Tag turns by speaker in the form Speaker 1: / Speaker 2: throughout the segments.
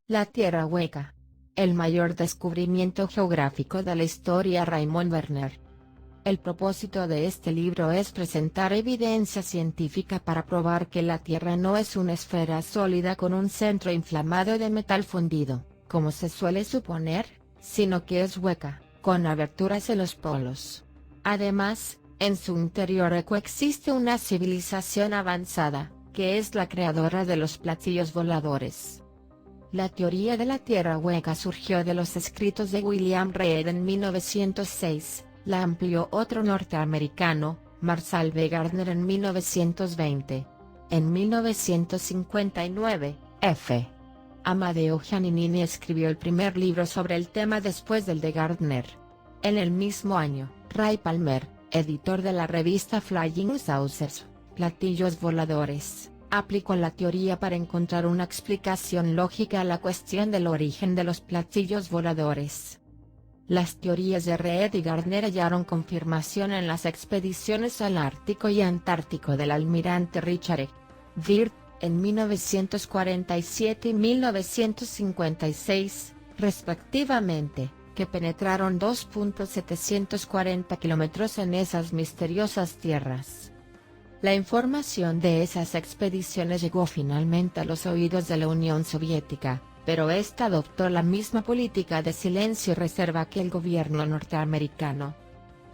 Speaker 1: La Tierra hueca. El mayor descubrimiento geográfico de la historia. Raymond Werner. El propósito de este libro es presentar evidencia científica para probar que la Tierra no es una esfera sólida con un centro inflamado de metal fundido, como se suele suponer, sino que es hueca, con aberturas en los polos. Además, en su interior coexiste una civilización avanzada, que es la creadora de los platillos voladores. La teoría de la Tierra hueca surgió de los escritos de William Reid en 1906, la amplió otro norteamericano, Marshall B. Gardner en 1920. En 1959, F. Amadeo Giannini escribió el primer libro sobre el tema después del de Gardner. En el mismo año, Ray Palmer, editor de la revista Flying Saucers, platillos voladores, aplicó la teoría para encontrar una explicación lógica a la cuestión del origen de los platillos voladores. Las teorías de Reid y Gardner hallaron confirmación en las expediciones al Ártico y Antártico del almirante Richard E. Byrd, en 1947 y 1956, respectivamente, que penetraron 2.740 kilómetros en esas misteriosas tierras. La información de esas expediciones llegó finalmente a los oídos de la Unión Soviética, pero esta adoptó la misma política de silencio y reserva que el gobierno norteamericano.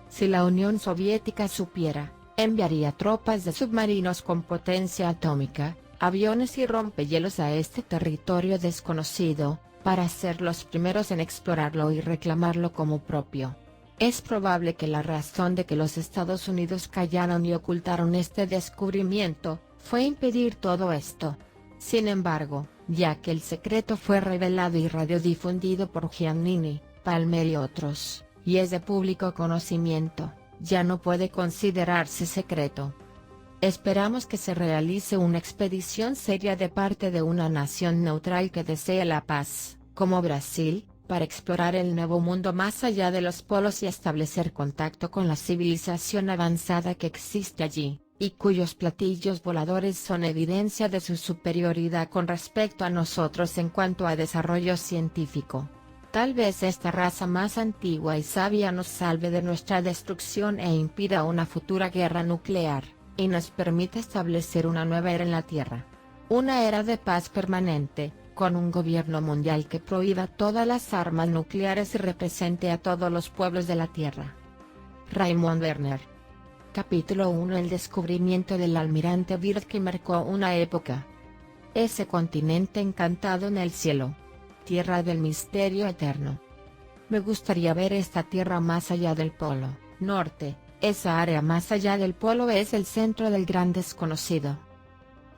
Speaker 1: Si la Unión Soviética supiera, enviaría tropas de submarinos con potencia atómica, aviones y rompehielos a este territorio desconocido, para ser los primeros en explorarlo y reclamarlo como propio. Es probable que la razón de que los Estados Unidos callaron y ocultaron este descubrimiento, fue impedir todo esto. Sin embargo, ya que el secreto fue revelado y radiodifundido por Giannini, Palmer y otros, y es de público conocimiento, ya no puede considerarse secreto. Esperamos que se realice una expedición seria de parte de una nación neutral que desee la paz, como Brasil, para explorar el nuevo mundo más allá de los polos y establecer contacto con la civilización avanzada que existe allí, y cuyos platillos voladores son evidencia de su superioridad con respecto a nosotros en cuanto a desarrollo científico. Tal vez esta raza más antigua y sabia nos salve de nuestra destrucción e impida una futura guerra nuclear, y nos permita establecer una nueva era en la Tierra. Una era de paz permanente, con un gobierno mundial que prohíba todas las armas nucleares y represente a todos los pueblos de la Tierra. Raymond Werner. Capítulo 1. El descubrimiento del almirante Byrd que marcó una época. Ese continente encantado en el cielo. Tierra del misterio eterno. Me gustaría ver esta tierra más allá del Polo Norte. Esa área más allá del polo es el centro del gran desconocido.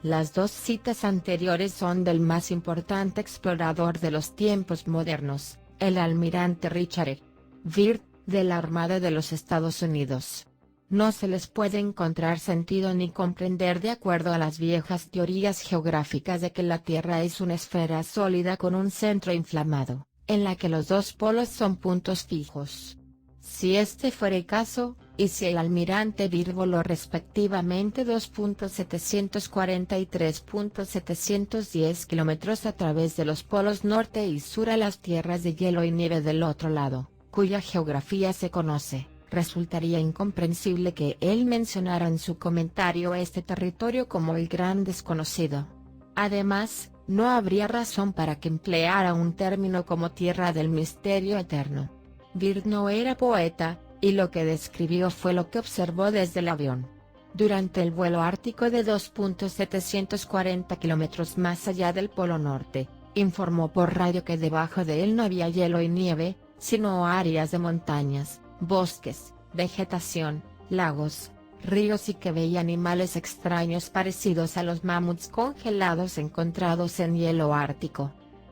Speaker 1: Las dos citas anteriores son del más importante explorador de los tiempos modernos, el almirante Richard E. Byrd, de la Armada de los Estados Unidos. No se les puede encontrar sentido ni comprender de acuerdo a las viejas teorías geográficas de que la Tierra es una esfera sólida con un centro inflamado, en la que los dos polos son puntos fijos. Si este fuera el caso, y si el almirante Byrd voló respectivamente 2.740 y 3.710 kilómetros a través de los polos norte y sur a las tierras de hielo y nieve del otro lado, cuya geografía se conoce, resultaría incomprensible que él mencionara en su comentario este territorio como el gran desconocido. Además, no habría razón para que empleara un término como tierra del misterio eterno. Byrd no era poeta, y lo que describió fue lo que observó desde el avión. Durante el vuelo ártico de 2.740 kilómetros más allá del Polo Norte, informó por radio que debajo de él no había hielo y nieve, sino áreas de montañas, bosques, vegetación, lagos, ríos y que veía animales extraños parecidos a los mamuts congelados encontrados en hielo ártico.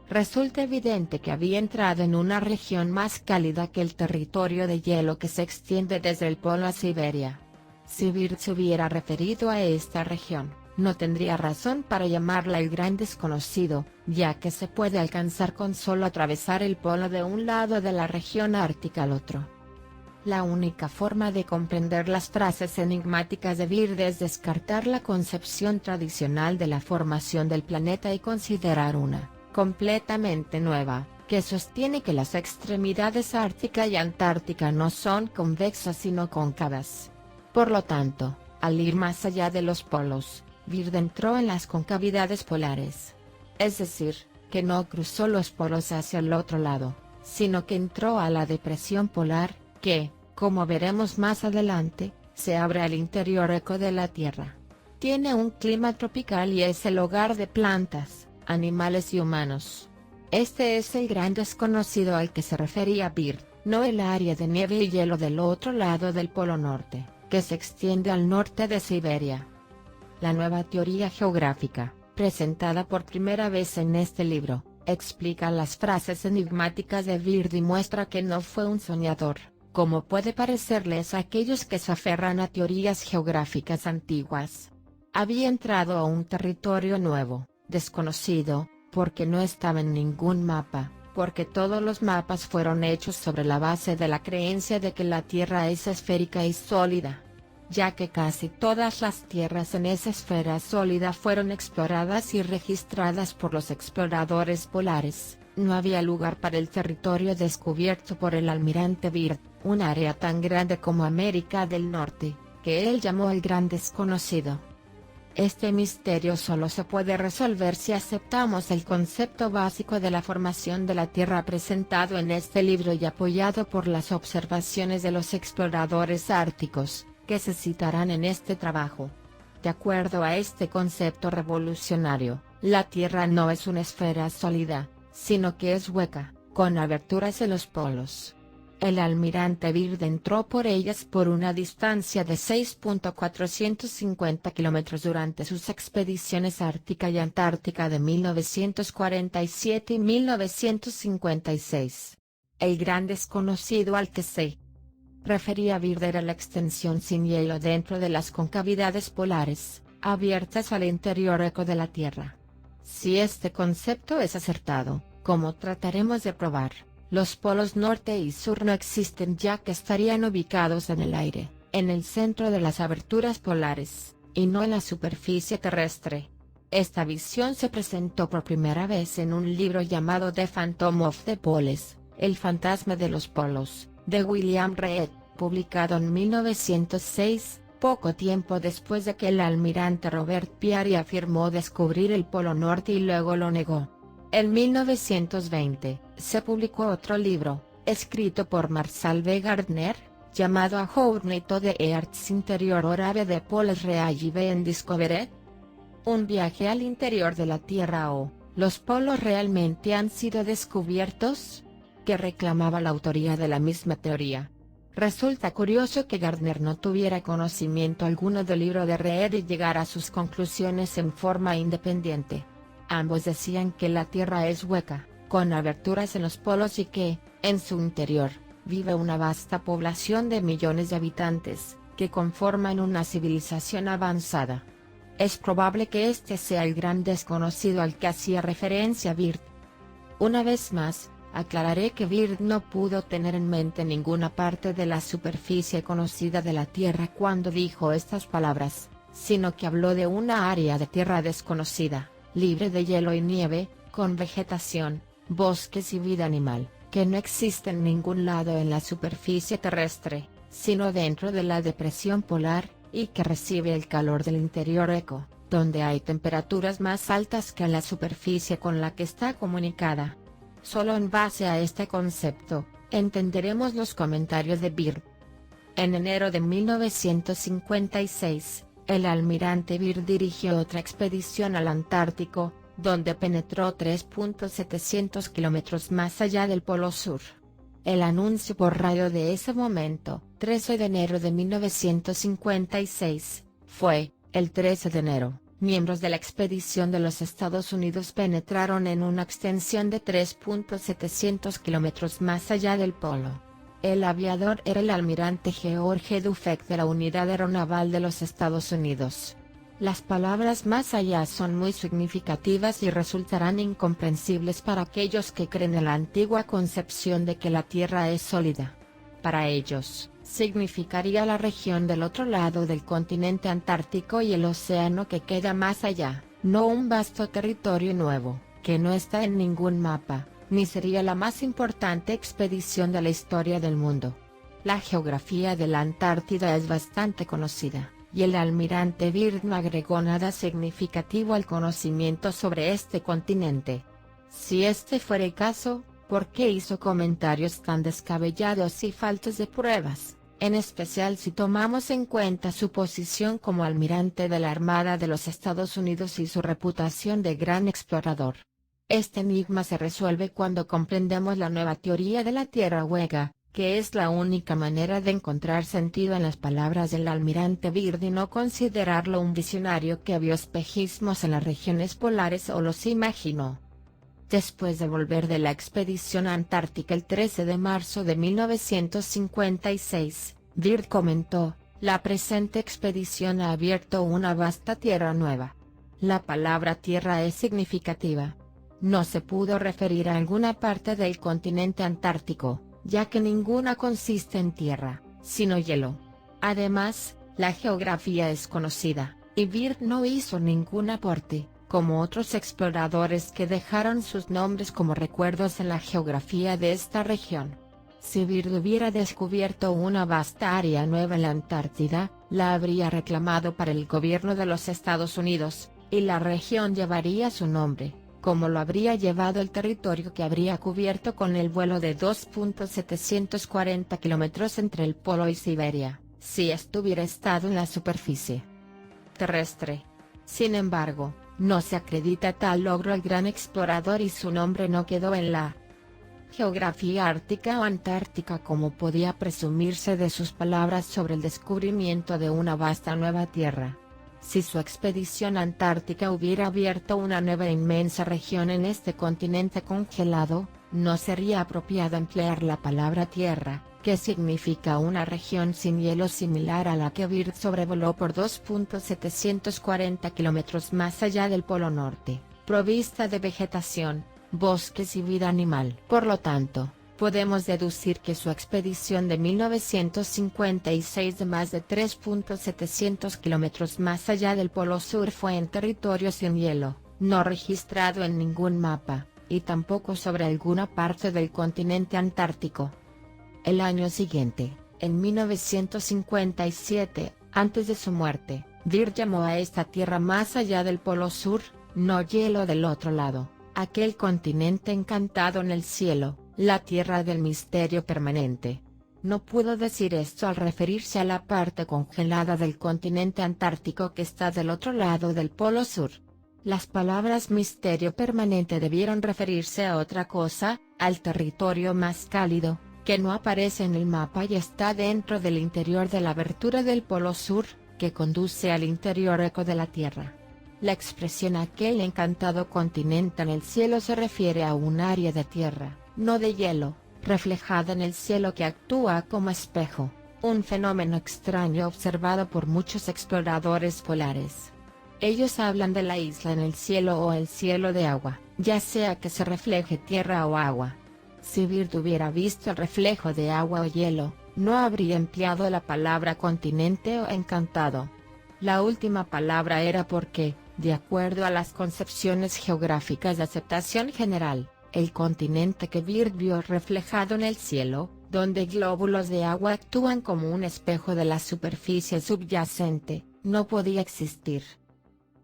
Speaker 1: Resulta evidente que había entrado en una región más cálida que el territorio de hielo que se extiende desde el polo a Siberia. Si Byrd se hubiera referido a esta región, no tendría razón para llamarla el gran desconocido, ya que se puede alcanzar con solo atravesar el polo de un lado de la región ártica al otro. La única forma de comprender las frases enigmáticas de Byrd es descartar la concepción tradicional de la formación del planeta y considerar una completamente nueva, que sostiene que las extremidades ártica y antártica no son convexas sino cóncavas. Por lo tanto, al ir más allá de los polos, Byrd entró en las concavidades polares. Es decir, que no cruzó los polos hacia el otro lado, sino que entró a la depresión polar, que, como veremos más adelante, se abre al interior eco de la Tierra. Tiene un clima tropical y es el hogar de plantas, animales y humanos. Este es el gran desconocido al que se refería Byrd, no el área de nieve y hielo del otro lado del Polo Norte, que se extiende al norte de Siberia. La nueva teoría geográfica, presentada por primera vez en este libro, explica las frases enigmáticas de Byrd y muestra que no fue un soñador, como puede parecerles a aquellos que se aferran a teorías geográficas antiguas. Había entrado a un territorio nuevo, desconocido, porque no estaba en ningún mapa, porque todos los mapas fueron hechos sobre la base de la creencia de que la Tierra es esférica y sólida. Ya que casi todas las tierras en esa esfera sólida fueron exploradas y registradas por los exploradores polares, no había lugar para el territorio descubierto por el almirante Byrd, un área tan grande como América del Norte, que él llamó el Gran Desconocido. Este misterio solo se puede resolver si aceptamos el concepto básico de la formación de la Tierra presentado en este libro y apoyado por las observaciones de los exploradores árticos, que se citarán en este trabajo. De acuerdo a este concepto revolucionario, la Tierra no es una esfera sólida, sino que es hueca, con aberturas en los polos. El almirante Byrd entró por ellas por una distancia de 6.450 kilómetros durante sus expediciones ártica y antártica de 1947 y 1956. El gran desconocido al que se refería Byrd era la extensión sin hielo dentro de las concavidades polares, abiertas al interior eco de la Tierra. Si este concepto es acertado, como trataremos de probar, los polos norte y sur no existen ya que estarían ubicados en el aire, en el centro de las aberturas polares, y no en la superficie terrestre. Esta visión se presentó por primera vez en un libro llamado The Phantom of the Poles, El fantasma de los polos, de William Reed, publicado en 1906, poco tiempo después de que el almirante Robert Peary afirmó descubrir el Polo Norte y luego lo negó. En 1920, se publicó otro libro, escrito por Marcel V. Gardner, llamado A Journey to the Earth's Interior or Ave de Poles Real Ben Discovered. Un viaje al interior de la Tierra o, ¿los polos realmente han sido descubiertos?, que reclamaba la autoría de la misma teoría. Resulta curioso que Gardner no tuviera conocimiento alguno del libro de Reed y llegara a sus conclusiones en forma independiente. Ambos decían que la Tierra es hueca, con aberturas en los polos y que, en su interior, vive una vasta población de millones de habitantes, que conforman una civilización avanzada. Es probable que este sea el gran desconocido al que hacía referencia Byrd. Una vez más, aclararé que Byrd no pudo tener en mente ninguna parte de la superficie conocida de la Tierra cuando dijo estas palabras, sino que habló de una área de tierra desconocida, libre de hielo y nieve, con vegetación, bosques y vida animal, que no existe en ningún lado en la superficie terrestre, sino dentro de la depresión polar, y que recibe el calor del interior eco, donde hay temperaturas más altas que en la superficie con la que está comunicada. Solo en base a este concepto, entenderemos los comentarios de Byrd. En enero de 1956, el almirante Byrd dirigió otra expedición al Antártico, donde penetró 3.700 kilómetros más allá del Polo Sur. El anuncio por radio de ese momento, 13 de enero de 1956, fue, el 13 de enero. Miembros de la expedición de los Estados Unidos penetraron en una extensión de 3.700 kilómetros más allá del polo. El aviador era el almirante George Dufek de la Unidad Aeronaval de los Estados Unidos. Las palabras más allá son muy significativas y resultarán incomprensibles para aquellos que creen en la antigua concepción de que la Tierra es sólida. Para ellos, significaría la región del otro lado del continente antártico y el océano que queda más allá, no un vasto territorio nuevo, que no está en ningún mapa, ni sería la más importante expedición de la historia del mundo. La geografía de la Antártida es bastante conocida, y el almirante Byrd no agregó nada significativo al conocimiento sobre este continente. Si este fuera el caso, ¿por qué hizo comentarios tan descabellados y faltos de pruebas, en especial si tomamos en cuenta su posición como almirante de la Armada de los Estados Unidos y su reputación de gran explorador? Este enigma se resuelve cuando comprendemos la nueva teoría de la Tierra hueca, que es la única manera de encontrar sentido en las palabras del almirante Byrd y no considerarlo un visionario que vio espejismos en las regiones polares o los imaginó. Después de volver de la expedición antártica el 13 de marzo de 1956, Byrd comentó: "La presente expedición ha abierto una vasta tierra nueva". La palabra tierra es significativa. No se pudo referir a alguna parte del continente antártico, ya que ninguna consiste en tierra, sino hielo. Además, la geografía es conocida, y Byrd no hizo ningún aporte, como otros exploradores que dejaron sus nombres como recuerdos en la geografía de esta región. Si Byrd hubiera descubierto una vasta área nueva en la Antártida, la habría reclamado para el gobierno de los Estados Unidos, y la región llevaría su nombre, como lo habría llevado el territorio que habría cubierto con el vuelo de 2.740 kilómetros entre el Polo y Siberia, si estuviera estado en la superficie terrestre. Sin embargo, no se acredita tal logro al gran explorador y su nombre no quedó en la geografía ártica o antártica como podía presumirse de sus palabras sobre el descubrimiento de una vasta nueva tierra. Si su expedición antártica hubiera abierto una nueva e inmensa región en este continente congelado, no sería apropiado emplear la palabra tierra, que significa una región sin hielo similar a la que Byrd sobrevoló por 2.740 kilómetros más allá del Polo Norte, provista de vegetación, bosques y vida animal. Por lo tanto, podemos deducir que su expedición de 1956 de más de 3.700 kilómetros más allá del Polo Sur fue en territorio sin hielo, no registrado en ningún mapa, y tampoco sobre alguna parte del continente antártico. El año siguiente, en 1957, antes de su muerte, Byrd llamó a esta tierra más allá del Polo Sur, no hielo del otro lado, aquel continente encantado en el cielo, la tierra del misterio permanente. No pudo decir esto al referirse a la parte congelada del continente antártico que está del otro lado del Polo Sur. Las palabras misterio permanente debieron referirse a otra cosa, al territorio más cálido, que no aparece en el mapa y está dentro del interior de la abertura del Polo Sur, que conduce al interior eco de la Tierra. La expresión aquel encantado continente en el cielo se refiere a un área de tierra, no de hielo, reflejada en el cielo que actúa como espejo, un fenómeno extraño observado por muchos exploradores polares. Ellos hablan de la isla en el cielo o el cielo de agua, ya sea que se refleje tierra o agua. Si Byrd hubiera visto el reflejo de agua o hielo, no habría empleado la palabra continente o encantado. La última palabra era porque, de acuerdo a las concepciones geográficas de aceptación general, el continente que Byrd vio reflejado en el cielo, donde glóbulos de agua actúan como un espejo de la superficie subyacente, no podía existir.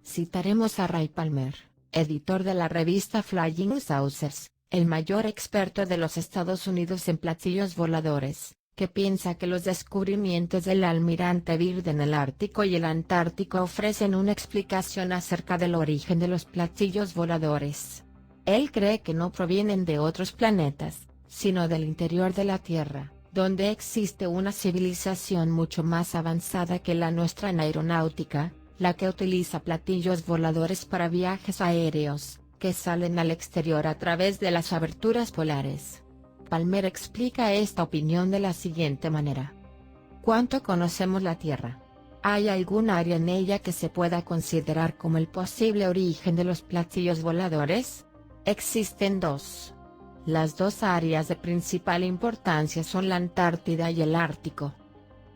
Speaker 1: Citaremos a Ray Palmer, editor de la revista Flying Saucers, el mayor experto de los Estados Unidos en platillos voladores, que piensa que los descubrimientos del almirante Byrd en el Ártico y el Antártico ofrecen una explicación acerca del origen de los platillos voladores. Él cree que no provienen de otros planetas, sino del interior de la Tierra, donde existe una civilización mucho más avanzada que la nuestra en aeronáutica, la que utiliza platillos voladores para viajes aéreos, que salen al exterior a través de las aberturas polares. Palmer explica esta opinión de la siguiente manera. ¿Cuánto conocemos la Tierra? ¿Hay algún área en ella que se pueda considerar como el posible origen de los platillos voladores? Existen dos. Las dos áreas de principal importancia son la Antártida y el Ártico.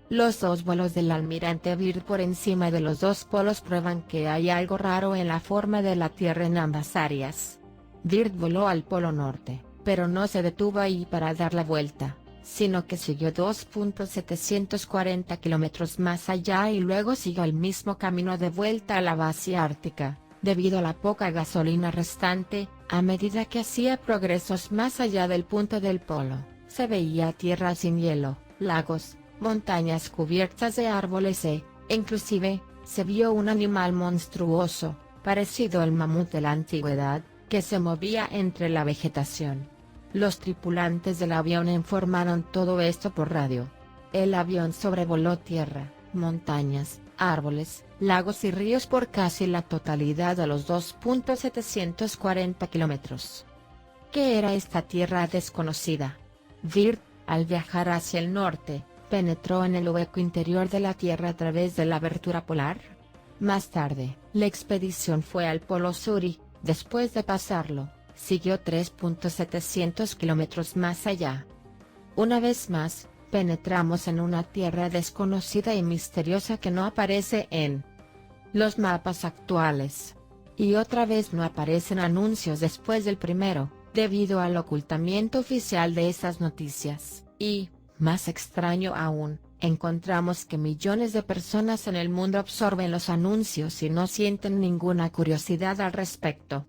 Speaker 1: Los dos vuelos del almirante Byrd por encima de los dos polos prueban que hay algo raro en la forma de la Tierra en ambas áreas. Byrd voló al Polo Norte, pero no se detuvo ahí para dar la vuelta, sino que siguió 2.740 kilómetros más allá y luego siguió el mismo camino de vuelta a la base ártica. Debido a la poca gasolina restante, a medida que hacía progresos más allá del punto del polo, se veía tierra sin hielo, lagos, montañas cubiertas de árboles inclusive, se vio un animal monstruoso, parecido al mamut de la antigüedad, que se movía entre la vegetación. Los tripulantes del avión informaron todo esto por radio. El avión sobrevoló tierra, montañas, árboles, lagos y ríos por casi la totalidad de los 2.740 kilómetros. ¿Qué era esta tierra desconocida? Byrd, al viajar hacia el norte, penetró en el hueco interior de la Tierra a través de la abertura polar. Más tarde, la expedición fue al Polo Sur y, después de pasarlo, siguió 3.700 kilómetros más allá. Una vez más, penetramos en una tierra desconocida y misteriosa que no aparece en los mapas actuales. Y otra vez no aparecen anuncios después del primero, debido al ocultamiento oficial de esas noticias. Y, más extraño aún, encontramos que millones de personas en el mundo absorben los anuncios y no sienten ninguna curiosidad al respecto.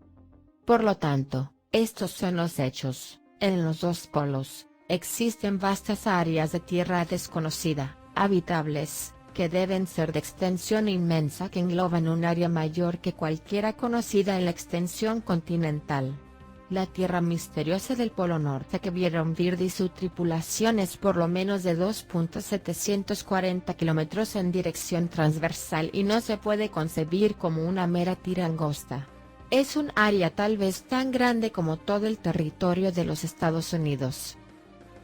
Speaker 1: Por lo tanto, estos son los hechos. En los dos polos, existen vastas áreas de tierra desconocida, habitables, que deben ser de extensión inmensa que engloban un área mayor que cualquiera conocida en la extensión continental. La tierra misteriosa del Polo Norte que vieron Byrd y su tripulación es por lo menos de 2.740 kilómetros en dirección transversal y no se puede concebir como una mera tira angosta. Es un área tal vez tan grande como todo el territorio de los Estados Unidos.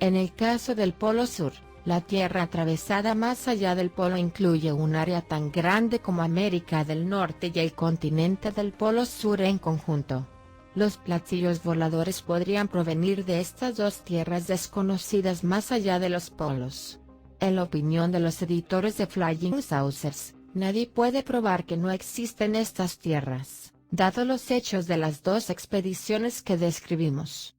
Speaker 1: En el caso del Polo Sur, la tierra atravesada más allá del polo incluye un área tan grande como América del Norte y el continente del Polo Sur en conjunto. Los platillos voladores podrían provenir de estas dos tierras desconocidas más allá de los polos. En la opinión de los editores de Flying Saucers, nadie puede probar que no existen estas tierras, dado los hechos de las dos expediciones que describimos.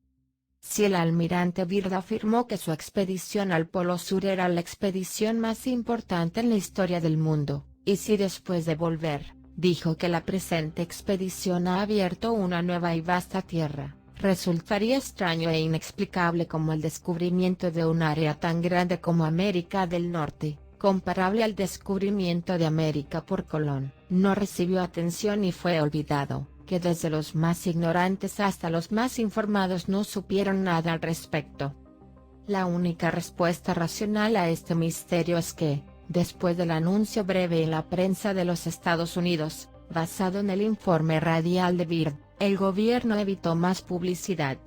Speaker 1: Si el almirante Byrd afirmó que su expedición al Polo Sur era la expedición más importante en la historia del mundo, y si después de volver, dijo que la presente expedición ha abierto una nueva y vasta tierra, resultaría extraño e inexplicable como el descubrimiento de un área tan grande como América del Norte, comparable al descubrimiento de América por Colón, no recibió atención y fue olvidado, que desde los más ignorantes hasta los más informados no supieron nada al respecto. La única respuesta racional a este misterio es que, después del anuncio breve en la prensa de los Estados Unidos, basado en el informe radial de Byrd, el gobierno evitó más publicidad.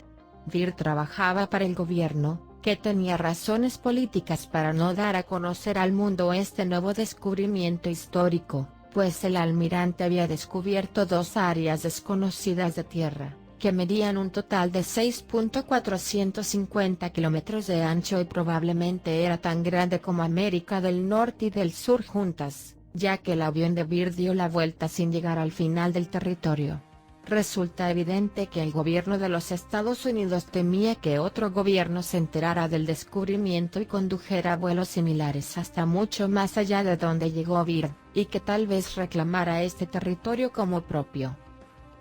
Speaker 1: Byrd trabajaba para el gobierno, que tenía razones políticas para no dar a conocer al mundo este nuevo descubrimiento histórico, pues el almirante había descubierto dos áreas desconocidas de tierra, que medían un total de 6.450 kilómetros de ancho y probablemente era tan grande como América del Norte y del Sur juntas, ya que el avión de Byrd dio la vuelta sin llegar al final del territorio. Resulta evidente que el gobierno de los Estados Unidos temía que otro gobierno se enterara del descubrimiento y condujera vuelos similares hasta mucho más allá de donde llegó Byrd, y que tal vez reclamara este territorio como propio.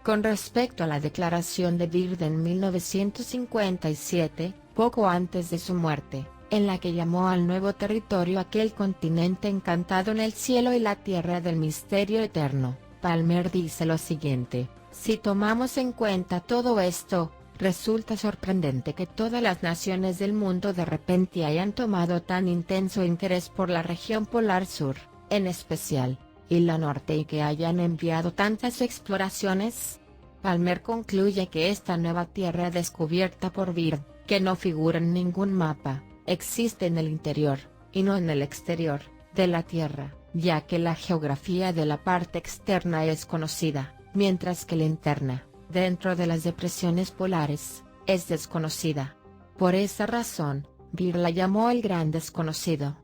Speaker 1: Con respecto a la declaración de Byrd en 1957, poco antes de su muerte, en la que llamó al nuevo territorio aquel continente encantado en el cielo y la tierra del misterio eterno, Palmer dice lo siguiente: si tomamos en cuenta todo esto, resulta sorprendente que todas las naciones del mundo de repente hayan tomado tan intenso interés por la región polar sur, en especial, y la norte, y que hayan enviado tantas exploraciones. Palmer concluye que esta nueva tierra descubierta por Byrd, que no figura en ningún mapa, existe en el interior, y no en el exterior, de la Tierra, ya que la geografía de la parte externa es conocida, mientras que la interna, dentro de las depresiones polares, es desconocida. Por esa razón, Byrd la llamó el gran desconocido.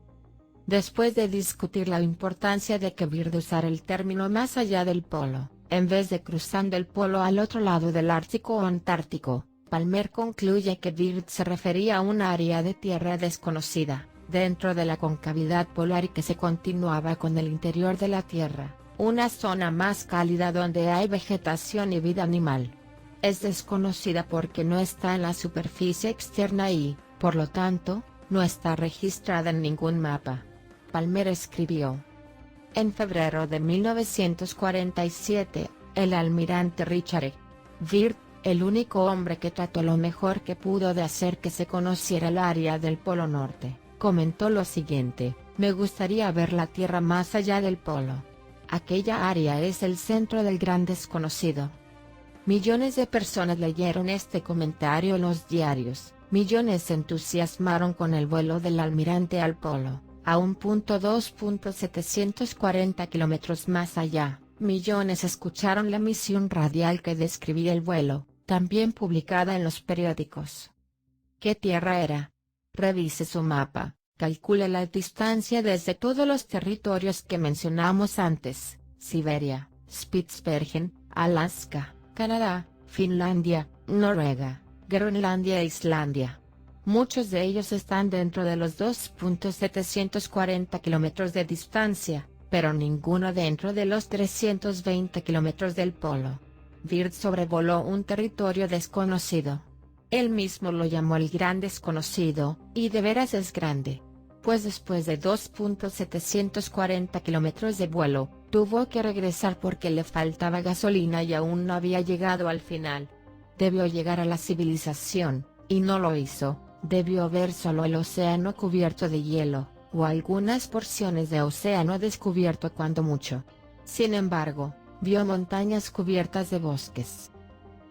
Speaker 1: Después de discutir la importancia de que Byrd usara el término más allá del polo, en vez de cruzando el polo al otro lado del Ártico o Antártico. Palmer concluye que Byrd se refería a un área de tierra desconocida, dentro de la concavidad polar y que se continuaba con el interior de la Tierra, una zona más cálida donde hay vegetación y vida animal. Es desconocida porque no está en la superficie externa y, por lo tanto, no está registrada en ningún mapa. Palmer escribió. En febrero de 1947, el almirante Richard E. Byrd, el único hombre que trató lo mejor que pudo de hacer que se conociera el área del Polo Norte, comentó lo siguiente: me gustaría ver la Tierra más allá del polo. Aquella área es el centro del gran desconocido. Millones de personas leyeron este comentario en los diarios, millones se entusiasmaron con el vuelo del almirante al polo, a 1.2.740 kilómetros más allá, millones escucharon la misión radial que describía el vuelo, también publicada en los periódicos. ¿Qué tierra era? Revise su mapa, calcule la distancia desde todos los territorios que mencionamos antes: Siberia, Spitsbergen, Alaska, Canadá, Finlandia, Noruega, Groenlandia e Islandia. Muchos de ellos están dentro de los 2.740 kilómetros de distancia, pero ninguno dentro de los 320 kilómetros del polo. Byrd sobrevoló un territorio desconocido. Él mismo lo llamó el gran desconocido, y de veras es grande. Pues después de 2.740 kilómetros de vuelo, tuvo que regresar porque le faltaba gasolina y aún no había llegado al final. Debió llegar a la civilización, y no lo hizo. Debió ver solo el océano cubierto de hielo, o algunas porciones de océano descubierto cuando mucho. Sin embargo, vio montañas cubiertas de bosques.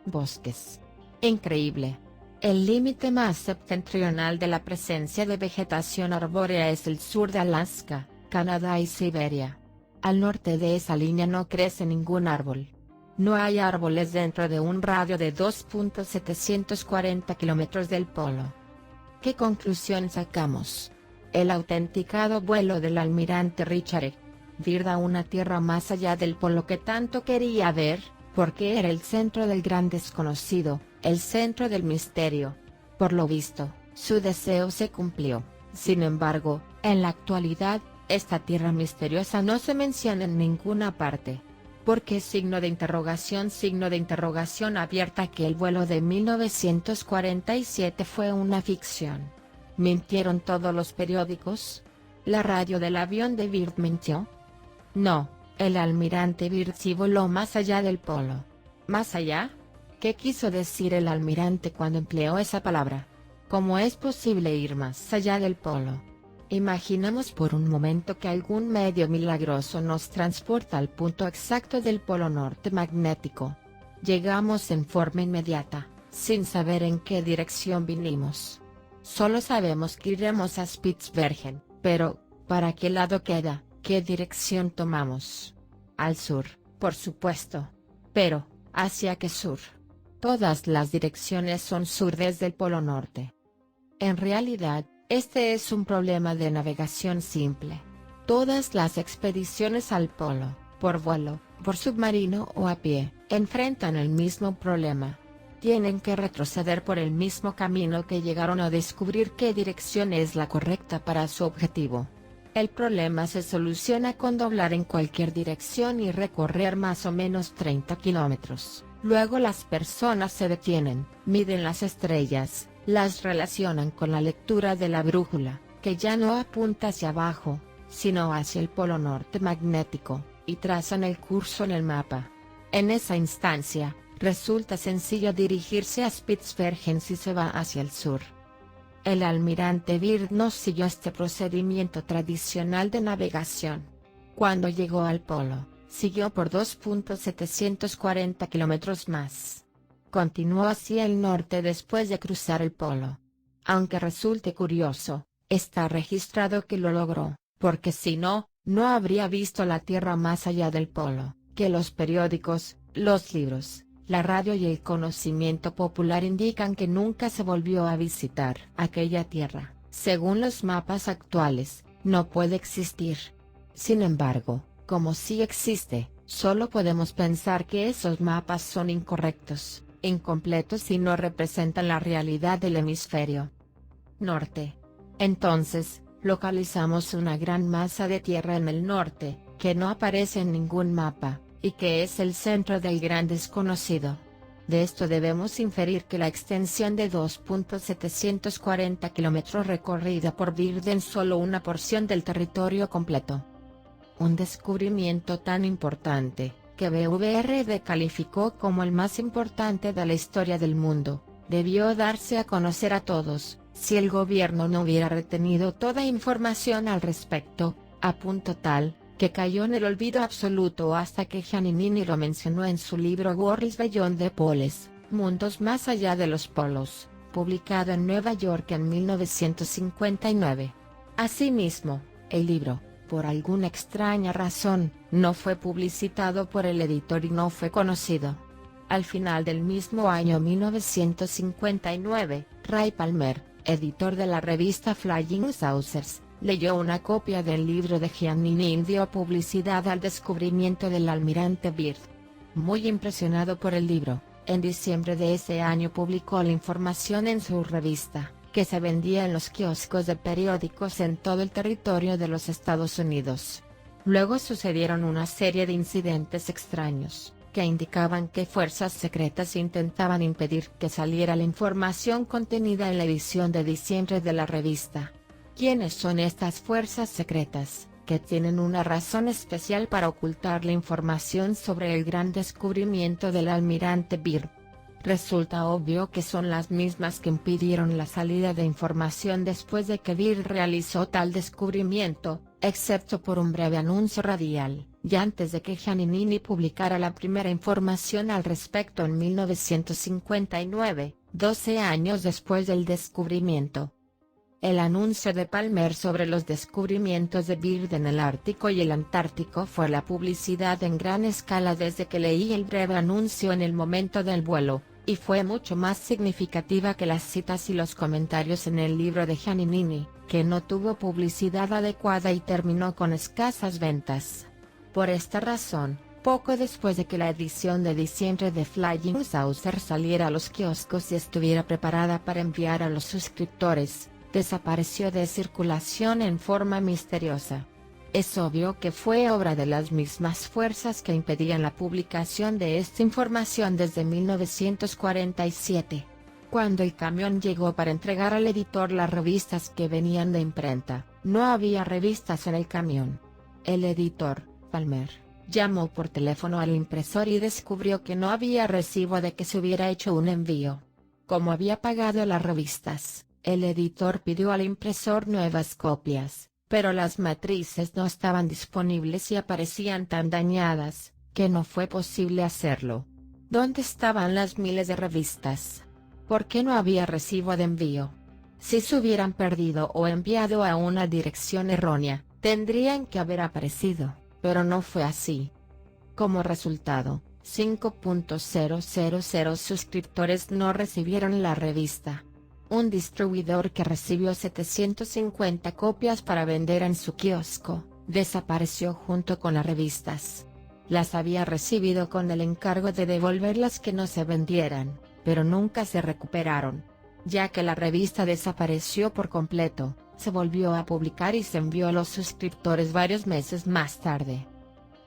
Speaker 1: Bosques. Increíble. El límite más septentrional de la presencia de vegetación arbórea es el sur de Alaska, Canadá y Siberia. Al norte de esa línea no crece ningún árbol. No hay árboles dentro de un radio de 2.740 kilómetros del polo. ¿Qué conclusión sacamos? El autenticado vuelo del almirante Richard E. Byrd a una tierra más allá del polo que tanto quería ver, porque era el centro del gran desconocido, el centro del misterio. Por lo visto, su deseo se cumplió. Sin embargo, en la actualidad, esta tierra misteriosa no se menciona en ninguna parte. ¿Por qué signo de interrogación abierta que el vuelo de 1947 fue una ficción? ¿Mintieron todos los periódicos? ¿La radio del avión de Byrd mintió? No, el almirante Byrd sí voló más allá del polo. ¿Más allá? ¿Qué quiso decir el almirante cuando empleó esa palabra? ¿Cómo es posible ir más allá del polo? Imaginemos por un momento que algún medio milagroso nos transporta al punto exacto del polo norte magnético. Llegamos en forma inmediata, sin saber en qué dirección vinimos. Solo sabemos que iremos a Spitsbergen, pero, ¿para qué lado queda? ¿Qué dirección tomamos? Al sur, por supuesto. Pero, ¿hacia qué sur? Todas las direcciones son sur desde el polo norte. En realidad, este es un problema de navegación simple. Todas las expediciones al polo, por vuelo, por submarino o a pie, enfrentan el mismo problema. Tienen que retroceder por el mismo camino que llegaron a descubrir qué dirección es la correcta para su objetivo. El problema se soluciona con doblar en cualquier dirección y recorrer más o menos 30 kilómetros. Luego las personas se detienen, miden las estrellas, las relacionan con la lectura de la brújula, que ya no apunta hacia abajo, sino hacia el polo norte magnético, y trazan el curso en el mapa. En esa instancia, resulta sencillo dirigirse a Spitsbergen si se va hacia el sur. El almirante Byrd no siguió este procedimiento tradicional de navegación. Cuando llegó al polo, siguió por 2.740 kilómetros más. Continuó hacia el norte después de cruzar el polo. Aunque resulte curioso, está registrado que lo logró, porque si no, no habría visto la Tierra más allá del polo, que los periódicos, los libros, la radio y el conocimiento popular indican que nunca se volvió a visitar aquella tierra. Según los mapas actuales, no puede existir. Sin embargo, como sí existe, Solo podemos pensar que esos mapas son incorrectos, incompletos y no representan la realidad del hemisferio norte. Entonces, localizamos una gran masa de tierra en el norte, que no aparece en ningún mapa, y que es el centro del gran desconocido. De esto debemos inferir que la extensión de 2.740 kilómetros recorrida por Byrd es solo una porción del territorio completo. Un descubrimiento tan importante, que BVRD calificó como el más importante de la historia del mundo, debió darse a conocer a todos, si el gobierno no hubiera retenido toda información al respecto, a punto tal, que cayó en el olvido absoluto hasta que Giannini lo mencionó en su libro Worlds Beyond the Poles, Mundos más allá de los polos, publicado en Nueva York en 1959. Asimismo, el libro, por alguna extraña razón, no fue publicitado por el editor y no fue conocido. Al final del mismo año 1959, Ray Palmer, editor de la revista Flying Saucers, leyó una copia del libro de Giannini y dio publicidad al descubrimiento del almirante Byrd. Muy impresionado por el libro, en diciembre de ese año publicó la información en su revista, que se vendía en los kioscos de periódicos en todo el territorio de los Estados Unidos. Luego sucedieron una serie de incidentes extraños, que indicaban que fuerzas secretas intentaban impedir que saliera la información contenida en la edición de diciembre de la revista. ¿Quiénes son estas fuerzas secretas, que tienen una razón especial para ocultar la información sobre el gran descubrimiento del almirante Byrd? Resulta obvio que son las mismas que impidieron la salida de información después de que Byrd realizó tal descubrimiento, excepto por un breve anuncio radial, y antes de que Giannini publicara la primera información al respecto en 1959, 12 años después del descubrimiento. El anuncio de Palmer sobre los descubrimientos de Byrd en el Ártico y el Antártico fue la publicidad en gran escala desde que leí el breve anuncio en el momento del vuelo, y fue mucho más significativa que las citas y los comentarios en el libro de Giannini, que no tuvo publicidad adecuada y terminó con escasas ventas. Por esta razón, poco después de que la edición de diciembre de Flying Saucer saliera a los kioscos y estuviera preparada para enviar a los suscriptores, desapareció de circulación en forma misteriosa. Es obvio que fue obra de las mismas fuerzas que impedían la publicación de esta información desde 1947. Cuando el camión llegó para entregar al editor las revistas que venían de imprenta, no había revistas en el camión. El editor, Palmer, llamó por teléfono al impresor y descubrió que no había recibo de que se hubiera hecho un envío. Como había pagado las revistas, el editor pidió al impresor nuevas copias, pero las matrices no estaban disponibles y aparecían tan dañadas, que no fue posible hacerlo. ¿Dónde estaban las miles de revistas? ¿Por qué no había recibo de envío? Si se hubieran perdido o enviado a una dirección errónea, tendrían que haber aparecido, pero no fue así. Como resultado, 5.000 suscriptores no recibieron la revista. Un distribuidor que recibió 750 copias para vender en su kiosco, desapareció junto con las revistas. Las había recibido con el encargo de devolver las que no se vendieran, pero nunca se recuperaron. Ya que la revista desapareció por completo, se volvió a publicar y se envió a los suscriptores varios meses más tarde.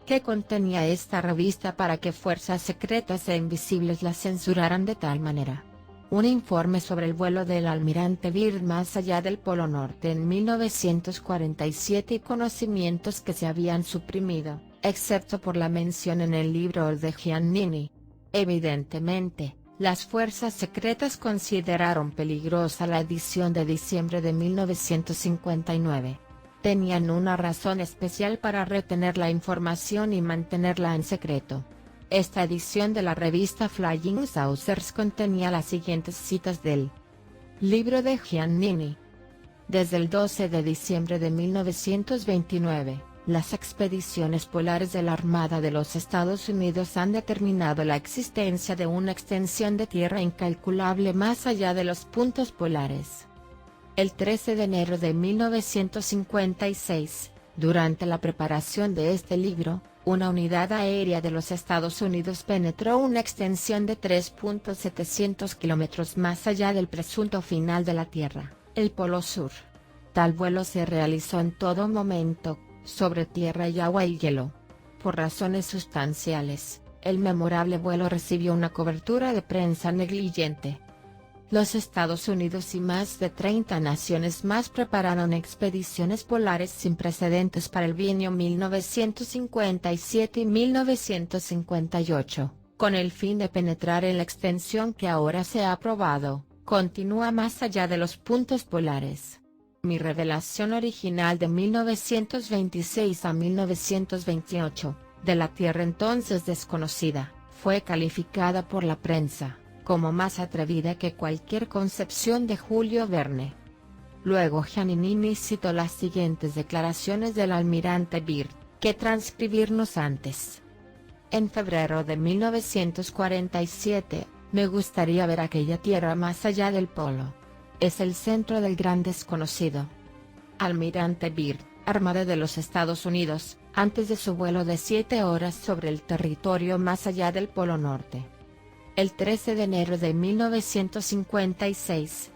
Speaker 1: ¿Qué contenía esta revista para que fuerzas secretas e invisibles la censuraran de tal manera? Un informe sobre el vuelo del almirante Byrd más allá del Polo Norte en 1947 y conocimientos que se habían suprimido, excepto por la mención en el libro de Giannini. Evidentemente, las fuerzas secretas consideraron peligrosa la edición de diciembre de 1959. Tenían una razón especial para retener la información y mantenerla en secreto. Esta edición de la revista Flying Saucers contenía las siguientes citas del libro de Giannini. Desde el 12 de diciembre de 1929, las expediciones polares de la Armada de los Estados Unidos han determinado la existencia de una extensión de tierra incalculable más allá de los puntos polares. El 13 de enero de 1956, durante la preparación de este libro, Una unidad aérea de los Estados Unidos penetró una extensión de 3.700 kilómetros más allá del presunto final de la Tierra, el Polo Sur. Tal vuelo se realizó en todo momento, sobre tierra y agua y hielo. Por razones sustanciales, el memorable vuelo recibió una cobertura de prensa negligente. Los Estados Unidos y más de 30 naciones más prepararon expediciones polares sin precedentes para el bienio 1957 y 1958, con el fin de penetrar en la extensión que ahora se ha probado, continúa más allá de los puntos polares. Mi revelación original de 1926 a 1928, de la Tierra entonces desconocida, fue calificada por la prensa como más atrevida que cualquier concepción de Julio Verne. Luego Giannini citó las siguientes declaraciones del almirante Byrd, que transcribirnos antes. En febrero de 1947, me gustaría ver aquella tierra más allá del polo. Es el centro del gran desconocido. Almirante Byrd, Armada de los Estados Unidos, antes de su vuelo de 7 horas sobre el territorio más allá del Polo Norte. El 13 de enero de 1956,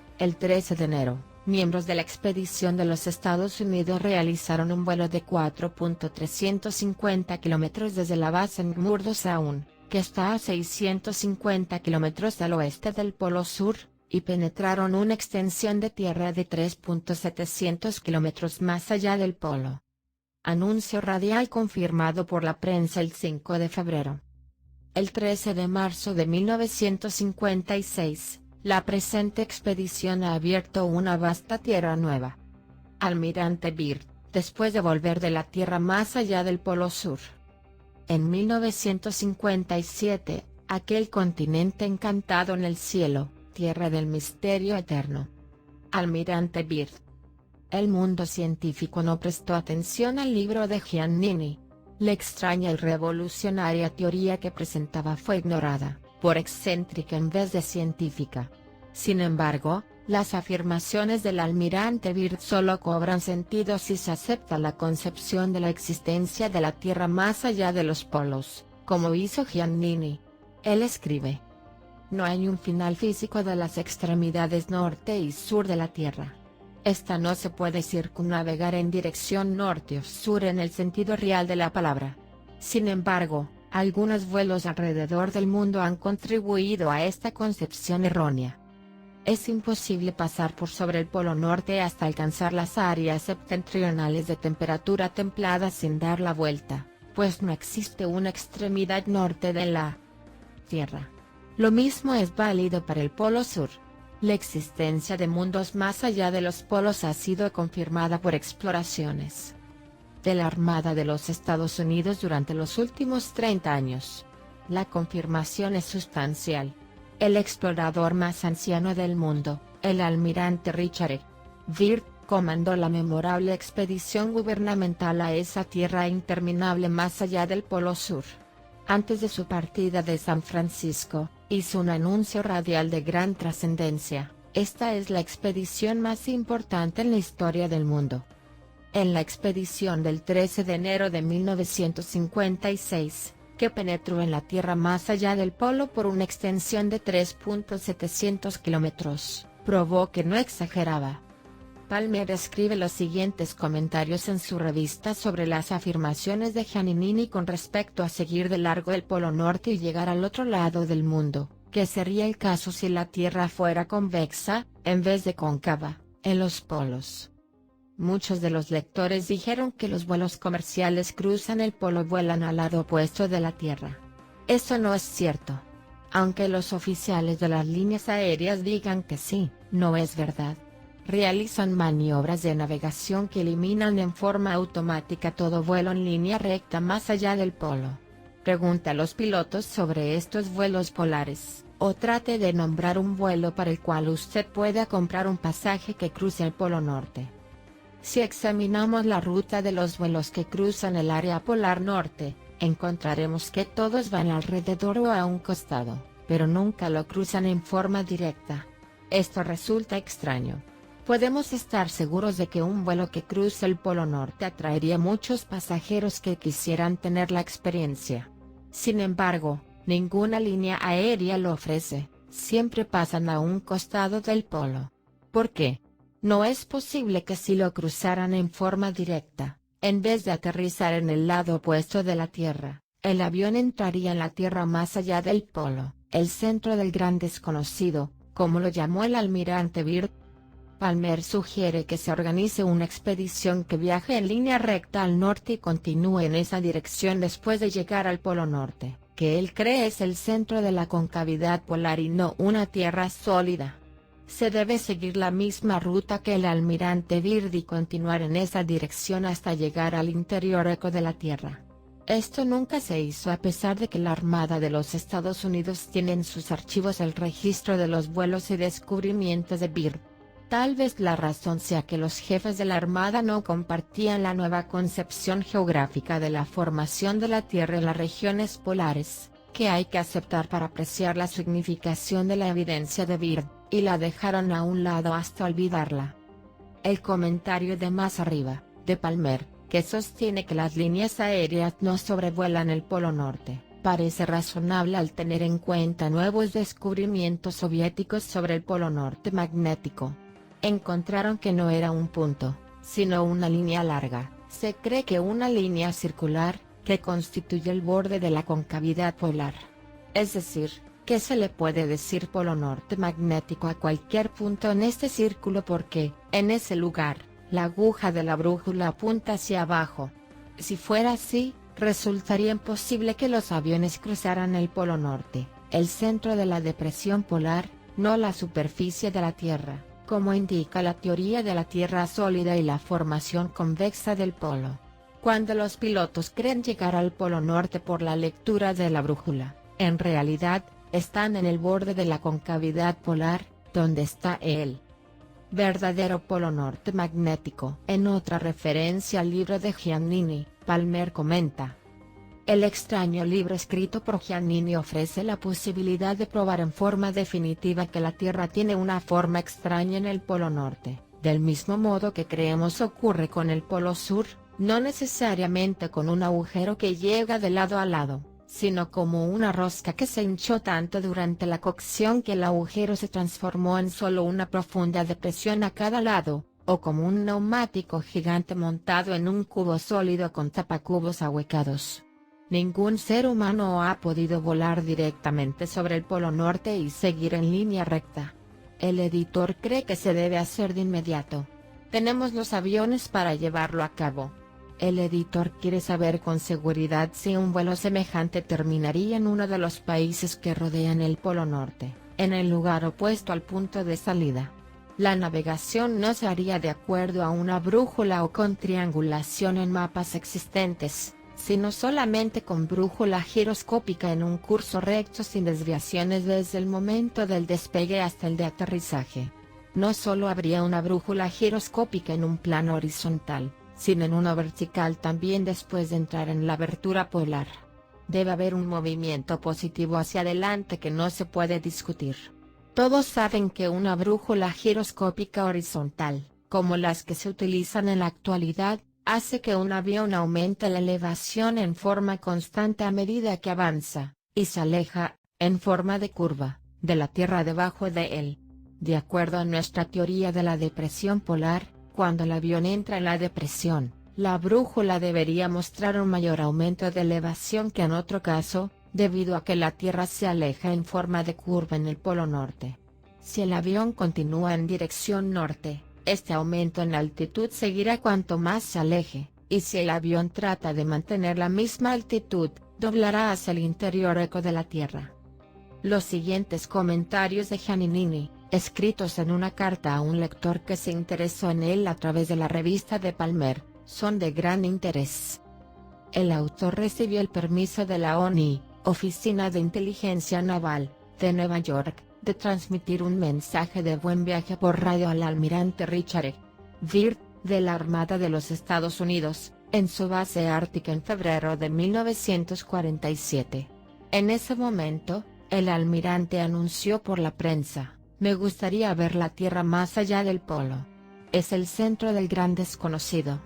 Speaker 1: miembros de la expedición de los Estados Unidos realizaron un vuelo de 4.350 kilómetros desde la base en McMurdo Sound, que está a 650 kilómetros al oeste del Polo Sur, y penetraron una extensión de tierra de 3.700 kilómetros más allá del polo. Anuncio radial confirmado por la prensa el 5 de febrero. El 13 de marzo de 1956, la presente expedición ha abierto una vasta tierra nueva. Almirante Byrd, después de volver de la Tierra más allá del Polo Sur. En 1957, aquel continente encantado en el cielo, tierra del misterio eterno. Almirante Byrd. El mundo científico no prestó atención al libro de Giannini. La extraña y revolucionaria teoría que presentaba fue ignorada, por excéntrica en vez de científica. Sin embargo, las afirmaciones del almirante Byrd solo cobran sentido si se acepta la concepción de la existencia de la Tierra más allá de los polos, como hizo Giannini. Él escribe: no hay un final físico de las extremidades norte y sur de la Tierra. Esta no se puede circunnavegar en dirección norte o sur en el sentido real de la palabra. Sin embargo, algunos vuelos alrededor del mundo han contribuido a esta concepción errónea. Es imposible pasar por sobre el Polo Norte hasta alcanzar las áreas septentrionales de temperatura templada sin dar la vuelta, pues no existe una extremidad norte de la Tierra. Lo mismo es válido para el Polo Sur. La existencia de mundos más allá de los polos ha sido confirmada por exploraciones de la Armada de los Estados Unidos durante los últimos 30 años. La confirmación es sustancial. El explorador más anciano del mundo, el almirante Richard E. Byrd, comandó la memorable expedición gubernamental a esa tierra interminable más allá del Polo Sur. Antes de su partida de San Francisco, hizo un anuncio radial de gran trascendencia: esta es la expedición más importante en la historia del mundo. En la expedición del 13 de enero de 1956, que penetró en la Tierra más allá del polo por una extensión de 3.700 kilómetros, probó que no exageraba. Palmer escribe los siguientes comentarios en su revista sobre las afirmaciones de Giannini con respecto a seguir de largo el Polo Norte y llegar al otro lado del mundo, que sería el caso si la Tierra fuera convexa, en vez de cóncava, en los polos. Muchos de los lectores dijeron que los vuelos comerciales cruzan el polo y vuelan al lado opuesto de la Tierra. Eso no es cierto. Aunque los oficiales de las líneas aéreas digan que sí, no es verdad. Realizan maniobras de navegación que eliminan en forma automática todo vuelo en línea recta más allá del polo. Pregunte a los pilotos sobre estos vuelos polares, o trate de nombrar un vuelo para el cual usted pueda comprar un pasaje que cruce el Polo Norte. Si examinamos la ruta de los vuelos que cruzan el área polar norte, encontraremos que todos van alrededor o a un costado, pero nunca lo cruzan en forma directa. Esto resulta extraño. Podemos estar seguros de que un vuelo que cruce el Polo Norte atraería muchos pasajeros que quisieran tener la experiencia. Sin embargo, ninguna línea aérea lo ofrece, siempre pasan a un costado del polo. ¿Por qué? No es posible que si lo cruzaran en forma directa, en vez de aterrizar en el lado opuesto de la Tierra, el avión entraría en la Tierra más allá del polo, el centro del gran desconocido, como lo llamó el almirante Byrd. Palmer sugiere que se organice una expedición que viaje en línea recta al norte y continúe en esa dirección después de llegar al Polo Norte, que él cree es el centro de la concavidad polar y no una tierra sólida. Se debe seguir la misma ruta que el almirante Byrd y continuar en esa dirección hasta llegar al interior eco de la Tierra. Esto nunca se hizo a pesar de que la Armada de los Estados Unidos tiene en sus archivos el registro de los vuelos y descubrimientos de Byrd. Tal vez la razón sea que los jefes de la Armada no compartían la nueva concepción geográfica de la formación de la Tierra en las regiones polares, que hay que aceptar para apreciar la significación de la evidencia de Byrd, y la dejaron a un lado hasta olvidarla. El comentario de más arriba, de Palmer, que sostiene que las líneas aéreas no sobrevuelan el Polo Norte, parece razonable al tener en cuenta nuevos descubrimientos soviéticos sobre el Polo Norte magnético. Encontraron que no era un punto, sino una línea larga. Se cree que una línea circular, que constituye el borde de la concavidad polar. Es decir, que se le puede decir Polo Norte magnético a cualquier punto en este círculo porque, en ese lugar, la aguja de la brújula apunta hacia abajo. Si fuera así, resultaría imposible que los aviones cruzaran el Polo Norte, el centro de la depresión polar, no la superficie de la Tierra, como indica la teoría de la Tierra sólida y la formación convexa del polo. Cuando los pilotos creen llegar al Polo Norte por la lectura de la brújula, en realidad, están en el borde de la concavidad polar, donde está el verdadero Polo Norte magnético. En otra referencia al libro de Giannini, Palmer comenta: el extraño libro escrito por Giannini ofrece la posibilidad de probar en forma definitiva que la Tierra tiene una forma extraña en el Polo Norte, del mismo modo que creemos ocurre con el Polo Sur, no necesariamente con un agujero que llega de lado a lado, sino como una rosca que se hinchó tanto durante la cocción que el agujero se transformó en solo una profunda depresión a cada lado, o como un neumático gigante montado en un cubo sólido con tapacubos ahuecados. Ningún ser humano ha podido volar directamente sobre el Polo Norte y seguir en línea recta. El editor cree que se debe hacer de inmediato. Tenemos los aviones para llevarlo a cabo. El editor quiere saber con seguridad si un vuelo semejante terminaría en uno de los países que rodean el Polo Norte, en el lugar opuesto al punto de salida. La navegación no se haría de acuerdo a una brújula o con triangulación en mapas existentes, sino solamente con brújula giroscópica en un curso recto sin desviaciones desde el momento del despegue hasta el de aterrizaje. No solo habría una brújula giroscópica en un plano horizontal, sino en uno vertical también después de entrar en la abertura polar. Debe haber un movimiento positivo hacia adelante que no se puede discutir. Todos saben que una brújula giroscópica horizontal, como las que se utilizan en la actualidad, hace que un avión aumente la elevación en forma constante a medida que avanza, y se aleja, en forma de curva, de la Tierra debajo de él. De acuerdo a nuestra teoría de la depresión polar, cuando el avión entra en la depresión, la brújula debería mostrar un mayor aumento de elevación que en otro caso, debido a que la Tierra se aleja en forma de curva en el Polo Norte. Si el avión continúa en dirección norte, este aumento en altitud seguirá cuanto más se aleje, y si el avión trata de mantener la misma altitud, doblará hacia el interior eco de la Tierra. Los siguientes comentarios de Giannini, escritos en una carta a un lector que se interesó en él a través de la revista de Palmer, son de gran interés. El autor recibió el permiso de la ONI, Oficina de Inteligencia Naval, de Nueva York, de transmitir un mensaje de buen viaje por radio al almirante Richard E. Byrd, de la Armada de los Estados Unidos, en su base ártica en febrero de 1947. En ese momento, el almirante anunció por la prensa: «Me gustaría ver la Tierra más allá del polo. es el centro del gran desconocido.